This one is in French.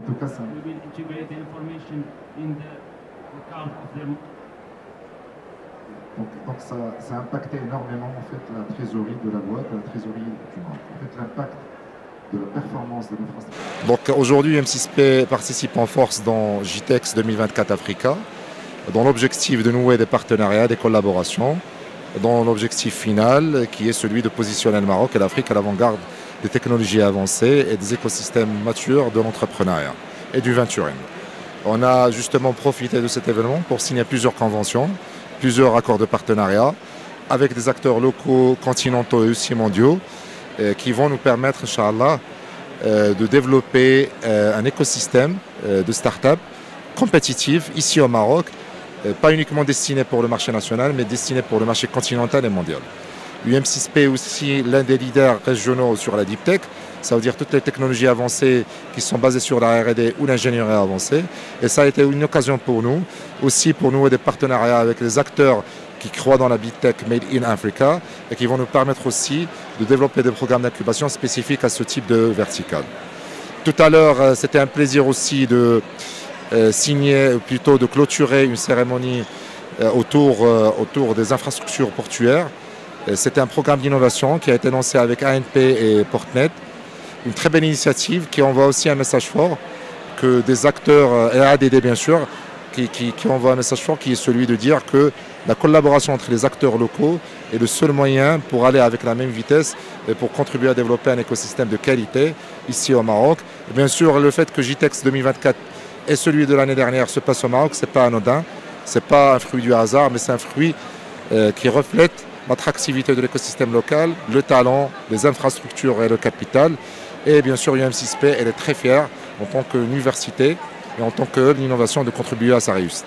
tout cas, ça... We will integrate the information in the account of their. Donc ça a impacté énormément en fait la trésorerie de la boîte, la trésorerie du Maroc. En fait, l'impact de la performance de l'infrastructure. Donc aujourd'hui, M6P participe en force dans JTEX 2024 Africa, dans l'objectif de nouer des partenariats, des collaborations, dans l'objectif final qui est celui de positionner le Maroc et l'Afrique à l'avant-garde des technologies avancées et des écosystèmes matures de l'entrepreneuriat et du venturing. On a justement profité de cet événement pour signer plusieurs conventions, plusieurs accords de partenariat avec des acteurs locaux, continentaux et aussi mondiaux qui vont nous permettre, Inch'Allah, de développer un écosystème de start-up compétitif ici au Maroc, pas uniquement destiné pour le marché national, mais destiné pour le marché continental et mondial. UM6P est aussi l'un des leaders régionaux sur la deep tech, ça veut dire toutes les technologies avancées qui sont basées sur la R&D ou l'ingénierie avancée. Et ça a été une occasion pour nous, aussi pour nouer des partenariats avec les acteurs qui croient dans la big tech made in Africa et qui vont nous permettre aussi de développer des programmes d'incubation spécifiques à ce type de vertical. Tout à l'heure, c'était un plaisir aussi de signer, plutôt de clôturer une cérémonie autour des infrastructures portuaires. C'était un programme d'innovation qui a été lancé avec ANP et Portnet. Une très belle initiative qui envoie aussi un message fort que des acteurs, et ADD bien sûr, qui envoie un message fort qui est celui de dire que la collaboration entre les acteurs locaux est le seul moyen pour aller avec la même vitesse et pour contribuer à développer un écosystème de qualité ici au Maroc. Et bien sûr, le fait que JTEX 2024 et celui de l'année dernière se passe au Maroc, ce n'est pas anodin, ce n'est pas un fruit du hasard, mais c'est un fruit qui reflète l'attractivité de l'écosystème local, le talent, les infrastructures et le capital. Et bien sûr, UM6P, elle est très fière en tant qu'université et en tant que hub d'innovation de contribuer à sa réussite.